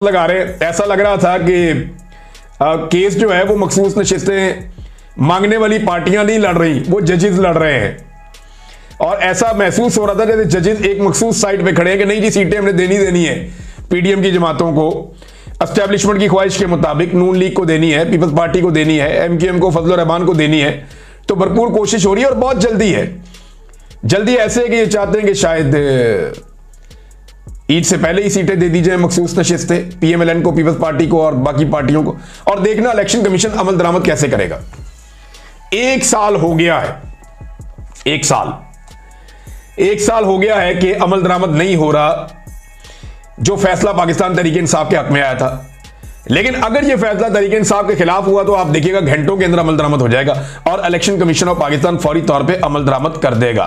लगा रहे। ऐसा लग रहा था कि केस जो है वो मखसूस नशिस्तें मांगने वाली पार्टियां नहीं लड़ रही, वो जजेस लड़ रहे हैं। और ऐसा महसूस हो रहा था जैसे जजेस एक मखसूस साइड पे खड़े हैं कि नहीं जी, सीटें हमने देनी है पीडीएम की जमातों को, एस्टेब्लिशमेंट की ख्वाहिश के मुताबिक नून लीग को देनी है, पीपल्स पार्टी को देनी है, एमक्यूएम को, फजल रहमान को देनी है। तो भरपूर कोशिश हो रही है और बहुत जल्दी है। जल्दी ऐसे है कि ये चाहते हैं कि शायद ईद से पहले ही सीटें दे दी जाए मखसूस नशिस्तें पीएमएलएन को, पीपल्स पार्टी को और बाकी पार्टियों को। और देखना इलेक्शन कमीशन अमल दरामद कैसे करेगा। 1 साल हो गया है, 1 साल हो गया है कि अमल दरामद नहीं हो रहा जो फैसला पाकिस्तान तहरीक इंसाफ के हक में आया था। लेकिन अगर यह फैसला तहरीक इंसाफ के खिलाफ हुआ तो आप देखिएगा घंटों के अंदर अमल दरामद हो जाएगा और इलेक्शन कमीशन ऑफ पाकिस्तान फौरी तौर पर अमल दरामद कर देगा।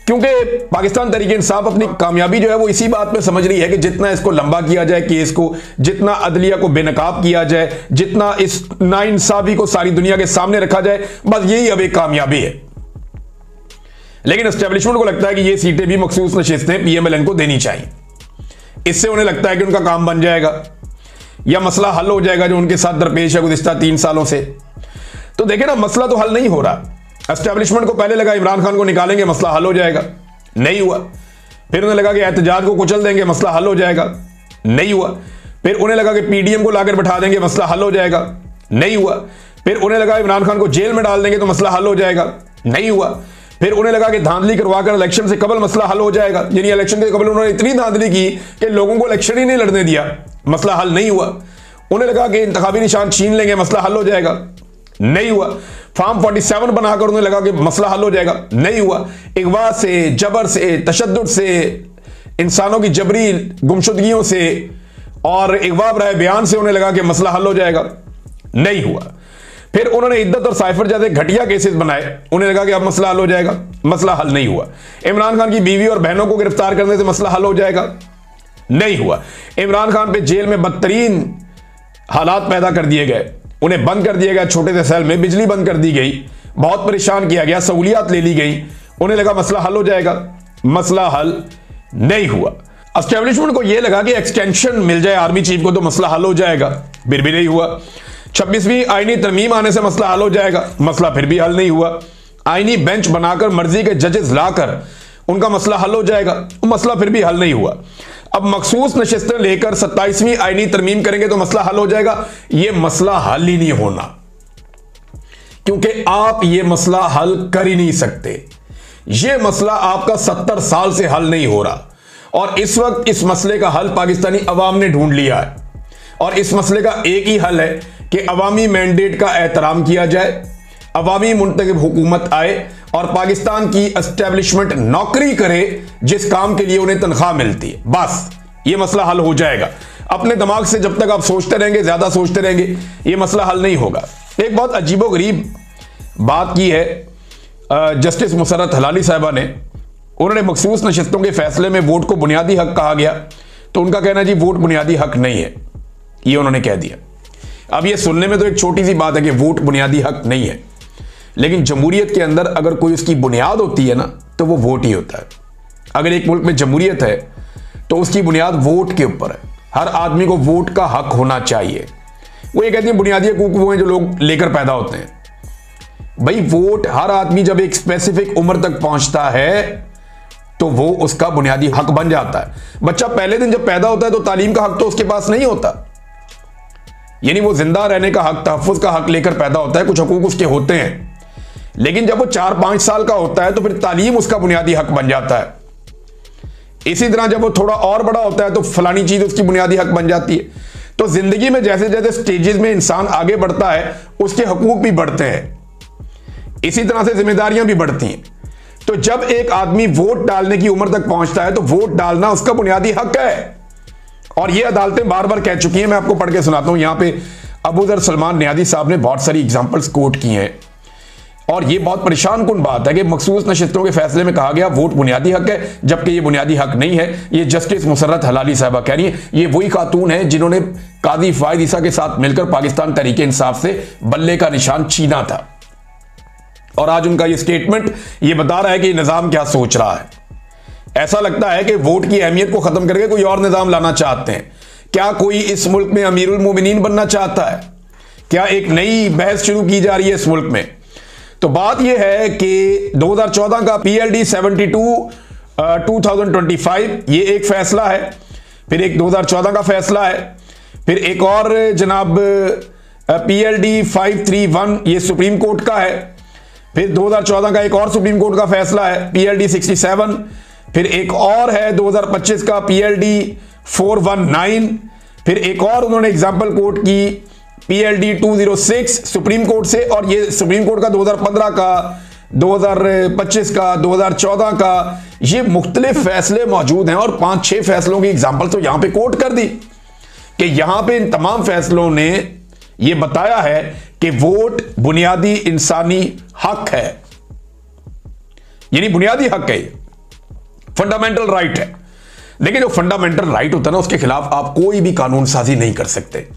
क्योंकि पाकिस्तान तहरीक इंसाफ अपनी कामयाबी जो है वो इसी बात में समझ रही है कि जितना इसको लंबा किया जाए केस को, जितना अदलिया को बेनकाब किया जाए, जितना इस नाइंसाफी को सारी दुनिया के सामने रखा जाए, बस यही अब एक कामयाबी है। लेकिन एस्टेब्लिशमेंट को लगता है कि ये सीटें भी मखसूस नशिस्तें पीएमएलएन को देनी चाहिए। इससे उन्हें लगता है कि उनका काम बन जाएगा या मसला हल हो जाएगा जो उनके साथ दरपेश है गुज़िश्ता 3 सालों से। तो देखें ना, मसला तो हल नहीं हो रहा। एस्टेब्लिशमेंट को पहले लगा इमरान खान को निकालेंगे मसला हल हो जाएगा, नहीं हुआ। फिर उन्हें लगा कि एहतजाज को कुचल देंगे मसला हल हो जाएगा, नहीं हुआ। फिर उन्हें लगा कि पीडीएम को लाकर बैठा देंगे मसला हल हो जाएगा, नहीं हुआ। फिर उन्हें लगा इमरान खान को जेल में डाल देंगे तो मसला हल हो जाएगा, नहीं हुआ। फिर उन्हें लगा कि धांधली करवाकर इलेक्शन से कबल मसला हल हो जाएगा, यानी इलेक्शन के कबल उन्होंने इतनी धांधली की कि लोगों को इलेक्शन ही नहीं लड़ने दिया, मसला हल नहीं हुआ। उन्हें लगा कि इंतखाबी निशान छीन लेंगे मसला हल हो जाएगा, नहीं हुआ। फॉर्म 47 बनाकर उन्हें लगा कि मसला हल हो जाएगा, नहीं हुआ। इगवा से, जबर से, तशद्दुद से, इंसानों की जबरी गुमशुदगियों से और इगवा बराए बयान से उन्हें लगा कि मसला हल हो जाएगा, नहीं हुआ। फिर उन्होंने इद्दत और साइफर जैसे घटिया केसेस बनाए, उन्हें लगा कि अब मसला हल हो जाएगा, मसला हल नहीं हुआ। इमरान खान की बीवी और बहनों को गिरफ्तार करने से मसला हल हो जाएगा, नहीं हुआ। इमरान खान पे जेल में बदतरीन हालात पैदा कर दिए गए, उन्हें बंद कर दिया गया छोटे से सेल में, बिजली बंद कर दी गई, बहुत परेशान किया गया, सहूलियात ले ली गई। उन्हें लगा मसला हल हो जाएगा, मसला हल नहीं हुआ। एस्टेब्लिशमेंट को यह लगा कि एक्सटेंशन मिल जाए आर्मी चीफ को तो मसला हल हो जाएगा, फिर भी नहीं हुआ। 26वीं आईनी तरमीम आने से मसला हल हो जाएगा, मसला फिर भी हल नहीं हुआ। आईनी बेंच बनाकर मर्जी के जजेस लाकर उनका मसला हल हो जाएगा, मसला फिर भी हल नहीं हुआ। अब मखसूस नशिस्तें लेकर 27वीं आईनी तरमीम करेंगे तो मसला हल हो जाएगा, यह मसला हल ही नहीं होना, क्योंकि आप यह मसला हल कर ही नहीं सकते। यह मसला आपका 70 साल से हल नहीं हो रहा और इस वक्त इस मसले का हल पाकिस्तानी अवाम ने ढूंढ लिया है। और इस मसले का एक ही हल है कि अवामी मैंडेट का एहतराम किया जाए, अवामी मुंतखब हुकूमत आए और पाकिस्तान की एस्टेब्लिशमेंट नौकरी करे जिस काम के लिए उन्हें तनख्वाह मिलती है, बस ये मसला हल हो जाएगा। अपने दिमाग से जब तक आप सोचते रहेंगे, ज्यादा सोचते रहेंगे, ये मसला हल नहीं होगा। एक बहुत अजीबोगरीब बात की है जस्टिस मुसर्रत हलाली साहिबा ने। उन्होंने मखसूस नशिस्तों के फैसले में वोट को बुनियादी हक कहा गया, तो उनका कहना जी वोट बुनियादी हक नहीं है, ये उन्होंने कह दिया। अब ये सुनने में तो एक छोटी सी बात है कि वोट बुनियादी हक नहीं है, लेकिन जमहूरियत के अंदर अगर कोई उसकी बुनियाद होती है ना तो वो वोट ही होता है। अगर एक मुल्क में जमहूरियत है तो उसकी बुनियाद वोट के ऊपर है। हर आदमी को वोट का हक होना चाहिए। वो ये कहते हैं बुनियादी हकूक वो हैं जो लोग लेकर पैदा होते हैं। भाई वोट हर आदमी जब एक स्पेसिफिक उम्र तक पहुंचता है तो वो उसका बुनियादी हक बन जाता है। बच्चा पहले दिन जब पैदा होता है तो तालीम का हक तो उसके पास नहीं होता, यानी वो जिंदा रहने का हक, तहफ्फुज का हक लेकर पैदा होता है, कुछ हकूक उसके होते हैं। लेकिन जब वो 4-5 साल का होता है तो फिर तालीम उसका बुनियादी हक बन जाता है। इसी तरह जब वो थोड़ा और बड़ा होता है तो फलानी चीज उसकी बुनियादी हक बन जाती है। तो जिंदगी में जैसे जैसे स्टेजेस में इंसान आगे बढ़ता है उसके हकूक भी बढ़ते हैं, इसी तरह से जिम्मेदारियां भी बढ़ती हैं। तो जब एक आदमी वोट डालने की उम्र तक पहुंचता है तो वोट डालना उसका बुनियादी हक है। और ये अदालतें बार बार कह चुकी हैं। मैं आपको पढ़ के सुनाता हूं। यहां पे अबू ज़र सलमान नियादी साहब ने बहुत सारी एग्जांपल्स कोट की हैं और ये बहुत परेशान कुन बात है कि मखसूस नशिस्तों के फैसले में कहा गया वोट बुनियादी हक है, जबकि ये बुनियादी हक नहीं है। ये जस्टिस मुसर्रत हलाली साहबा कह रही है। ये वही खातून है जिन्होंने काजी फायद ईसा के साथ मिलकर पाकिस्तान तहरीक इंसाफ से बल्ले का निशान छीना था। और आज उनका ये स्टेटमेंट ये बता रहा है कि निजाम क्या सोच रहा है। ऐसा लगता है कि वोट की अहमियत को खत्म करके कोई और निजाम लाना चाहते हैं। क्या कोई इस मुल्क में अमीरुल मोमिनीन बनना चाहता है? क्या एक नई बहस शुरू की जा रही है इस मुल्क में? तो बात यह है कि 2014 का PLD 72 2025 ये एक फैसला है, फिर एक 2014 का फैसला है, फिर एक और जनाब PLD 531 ये सुप्रीम कोर्ट का है, फिर 2014 का एक और सुप्रीम कोर्ट का फैसला है PLD 67, फिर एक और है 2025 का PLD 419, फिर एक और उन्होंने एग्जाम्पल कोर्ट की PLD 206 सुप्रीम कोर्ट से, और ये सुप्रीम कोर्ट का 2015 का, 2025 का, 2014 का, ये मुख्तलिफ फैसले मौजूद हैं। और 5-6 फैसलों की एग्जाम्पल तो यहां पे कोर्ट कर दी कि यहां पे इन तमाम फैसलों ने ये बताया है कि वोट बुनियादी इंसानी हक है, यानी बुनियादी हक है, फंडामेंटल राइट है। लेकिन जो फंडामेंटल राइट होता है ना, उसके खिलाफ आप कोई भी कानून साजी नहीं कर सकते।